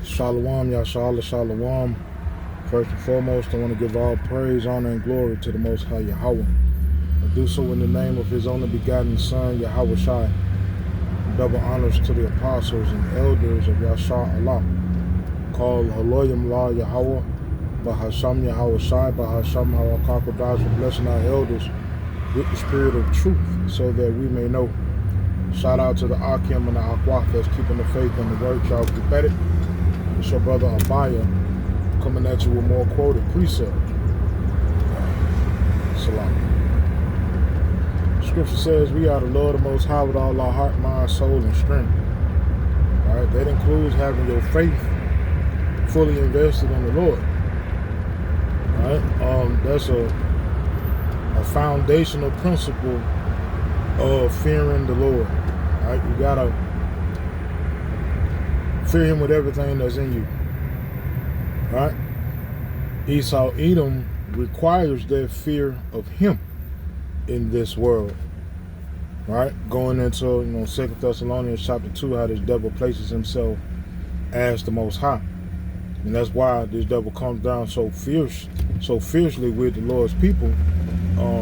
Shalom, Yashala, Shalom. First and foremost, I want to give all praise, honor, and glory to the Most High Yahweh. I do so in the name of His only begotten Son, Yahweh Shai. Double honors to the apostles and elders of Yashar Allah, called Haloyim La Yahweh, Bahasham Yahweh Shai, Bahasham Hawakakodash, for blessing our elders with the spirit of truth, so that we may know. Shout out to the Akim and the Akwaf that's keeping the faith and the word. Y'all keep at it. It's your brother Abaya coming at you with more quoted precept. Salam. Scripture says we are to love the Most High with all our heart, mind, soul, and strength. All right, that includes having your faith fully invested in the Lord. All right, that's a foundational principle of fearing the Lord. All right, you gotta fear Him with everything that's in you. All right, Esau Edom requires that fear of Him in this world. Right, going into 2 Thessalonians chapter 2, how this devil places himself as the Most High, and that's why this devil comes down so fiercely with the Lord's people.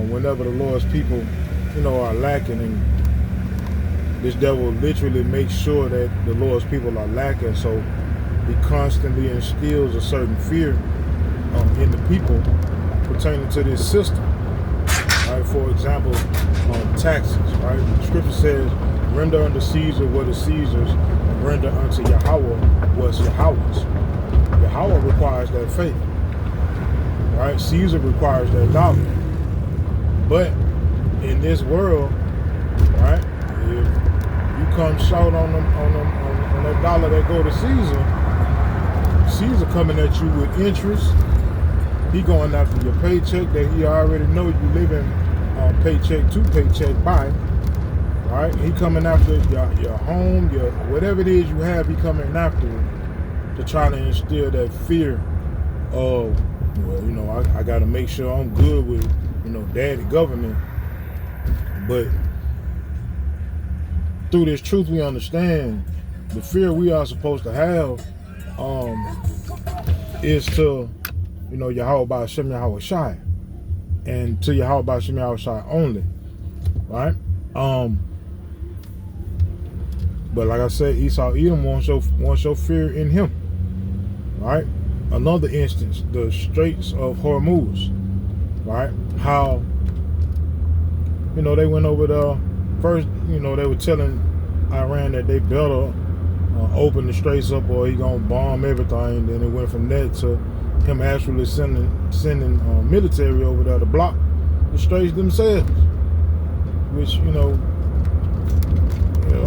Whenever the Lord's people are lacking, and this devil literally makes sure that the Lord's people are lacking, so he constantly instills a certain fear in the people pertaining to this system. Right? For example, taxes. Right? The scripture says, "Render unto Caesar what is Caesar's, and render unto Yahweh what is Yahweh's." Yahweh requires that faith. Right? Caesar requires that dollar. But in this world, right, if you come short on that dollar that go to Caesar coming at you with interest. He going after your paycheck that he already know you living paycheck to paycheck by. Right? He coming after your home, your whatever it is you have. He coming after it to try to instill that fear of, I got to make sure I'm good with daddy government. But through this truth, we understand the fear we are supposed to have is to, Yahweh Ba'ashem Yahweh Shai, and to Yahweh Ba'ashem Yahweh Shai only, right? But like I said, Esau Edom won't show fear in him, right? Another instance, the Straits of Hormuz, right? How they went over there first. They were telling Iran that they better open the straits up or he gonna bomb everything. Then it went from that to him actually sending military over there to block the straits themselves, which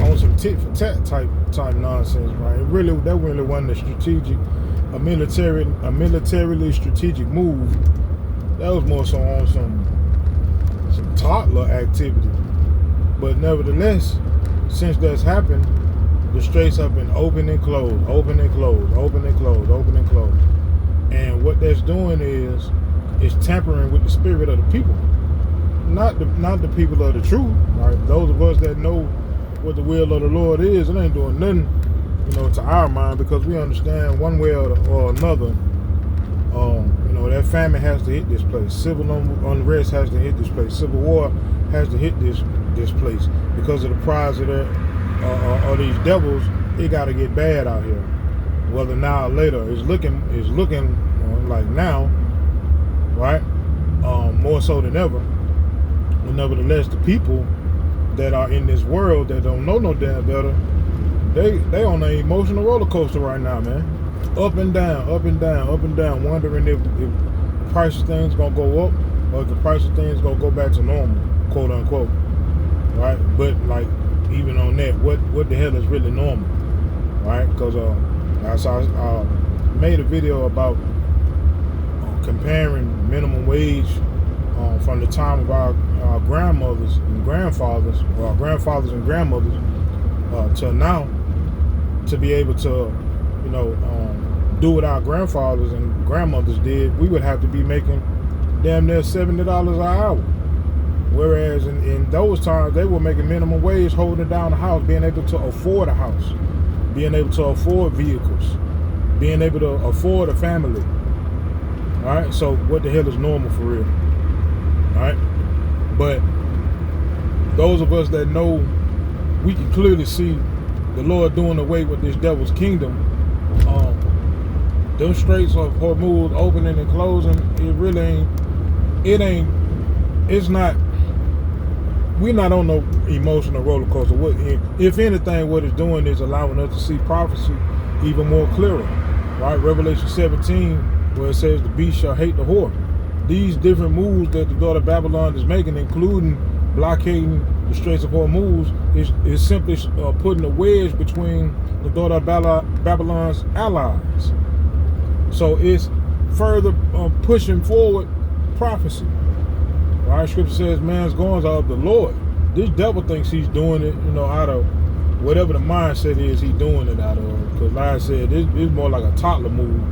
on some tit for tat type nonsense, right? That really wasn't a militarily strategic move. That was more so on some toddler activity. But nevertheless, since that's happened, the straits have been open and closed, open and closed, open and closed, open and closed. And what that's doing is tampering with the spirit of the people, not the people of the truth. Right? Those of us that know what the will of the Lord is, it ain't doing nothing, to our mind, because we understand one way or another. That famine has to hit this place. Civil unrest has to hit this place. Civil war has to hit this place because of the prize of these devils. It got to get bad out here. Whether now or later, it's looking like now, right? More so than ever. But nevertheless, the people that are in this world that don't know no damn better, they on an emotional roller coaster right now, man. Up and down, up and down, up and down, wondering if the price of things gonna go up or if the price of things gonna go back to normal, quote unquote. Right? But like even on that, what the hell is really normal? Right? Because I made a video about comparing minimum wage from the time of our grandmothers and grandfathers, or our grandfathers and grandmothers, to now, to be able to do what our grandfathers and grandmothers did. We would have to be making damn near $70 an hour. Whereas in those times, they were making minimum wage, holding down the house, being able to afford a house, being able to afford vehicles, being able to afford a family. All right, so what the hell is normal for real? All right, but those of us that know, we can clearly see the Lord doing away with this devil's kingdom. Them straits of Hormuz opening and closing, it's not, we're not on no emotional roller coaster. If anything, what it's doing is allowing us to see prophecy even more clearer. Right? Revelation 17, where it says the beast shall hate the whore. These different moves that the daughter of Babylon is making, including blockading the Straits of Hormuz, is simply putting a wedge between the daughter of Babylon's allies. So it's further pushing forward prophecy. Right? Scripture says man's goings are of the Lord. This devil thinks he's doing it, out of whatever the mindset is he's doing it out of. Because like I said, it's more like a toddler move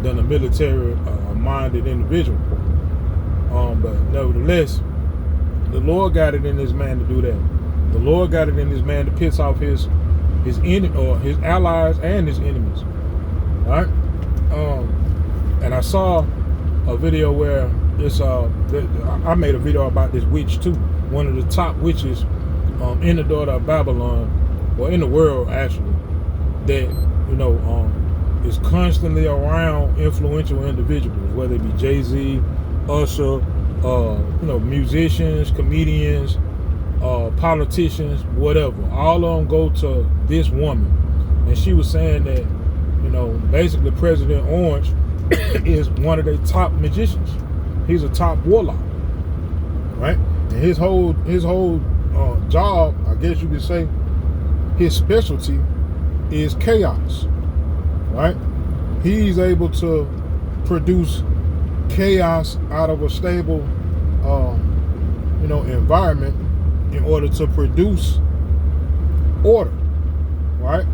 than a military-minded individual. But nevertheless, the Lord got it in this man to do that. The Lord got it in this man to piss off his allies and his enemies. All right? And I saw a video where I made a video about this witch too. One of the top witches in the daughter of Babylon, or in the world actually, that is constantly around influential individuals, whether it be Jay-Z, Usher, musicians, comedians, politicians, whatever. All of them go to this woman, and she was saying that basically President Orange is one of their top magicians. He's a top warlock, right? And his whole job, I guess you could say, his specialty is chaos, right? He's able to produce chaos out of a stable, environment in order to produce order, right?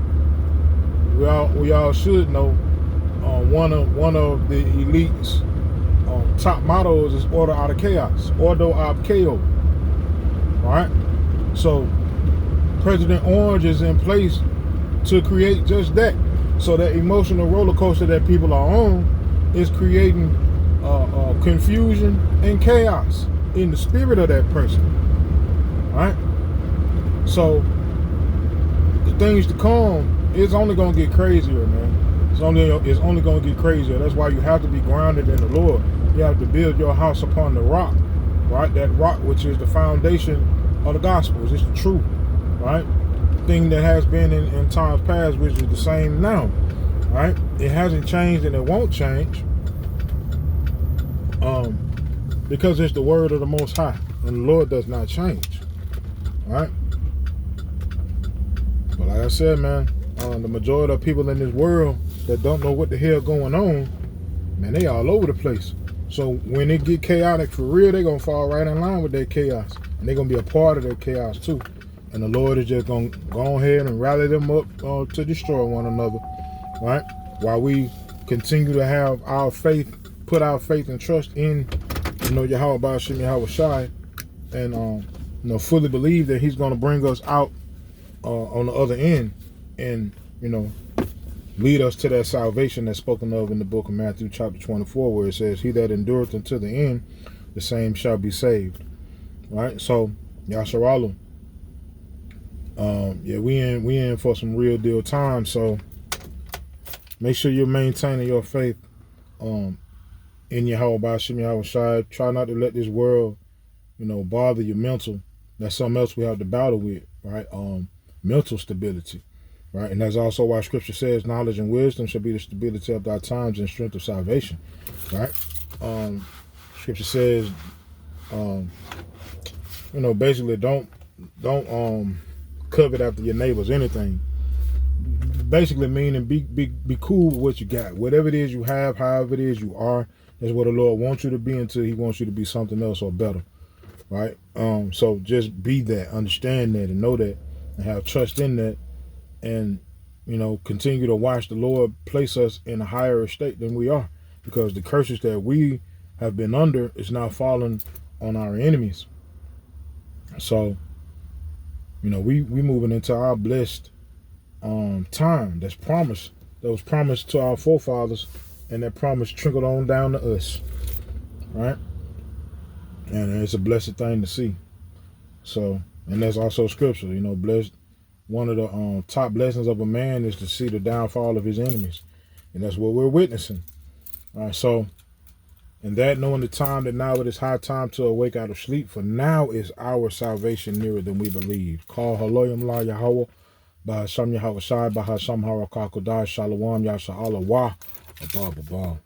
We all should know one of the elite's top mottos is order out of chaos, ordo ab chaos, right? So President Orange is in place to create just that. So that emotional roller coaster that people are on is creating confusion and chaos in the spirit of that person, right? So the things to come, it's only gonna get crazier, man. It's only gonna get crazier. That's why you have to be grounded in the Lord. You have to build your house upon the rock, right? That rock which is the foundation of the gospels. It's the truth, right? Thing that has been in times past, which is the same now, right? It hasn't changed and it won't change, because it's the word of the Most High, and the Lord does not change, right? But like I said, man, the majority of people in this world that don't know what the hell going on, man, they all over the place. So when it get chaotic for real, they're gonna fall right in line with that chaos, and they're gonna be a part of that chaos too. And the Lord is just gonna go ahead and rally them up to destroy one another, right? While we continue to have our faith, put our faith and trust in, Yahweh Ba'ashim Yahweh Shai, and fully believe that He's gonna bring us out on the other end, and lead us to that salvation that's spoken of in the book of Matthew chapter 24, where it says, "He that endureth unto the end, the same shall be saved." Right? So, Yasharallah. We in for some real deal time. So make sure you're maintaining your faith in Yahweh Ba'ashim Yahweh Shai. Try not to let this world, bother your mental. That's something else we have to battle with, right? Mental stability, right? And that's also why Scripture says knowledge and wisdom shall be the stability of thy times and strength of salvation, right? Scripture says, basically don't covet after your neighbor's anything. Basically meaning be cool with what you got. Whatever it is you have, however it is you are, that's what the Lord wants you to be until He wants you to be something else or better, right? So just be that, understand that, and know that, and have trust in that, and continue to watch the Lord place us in a higher estate than we are, because the curses that we have been under is now falling on our enemies. So we moving into our blessed time that's promised that was promised to our forefathers, and that promise trickled on down to us, right? And it's a blessed thing to see. So, and that's also scripture, you know, blessed. One of the top blessings of a man is to see the downfall of his enemies, and that's what we're witnessing. All right, so, and that knowing the time that now it is high time to awake out of sleep, for now is our salvation nearer than we believe. Call Haloyim La Yahweh, Bahasham Yahweh Shai, Bahasham Harakakudai, Shalom Yasha'Allah Wa, Abba.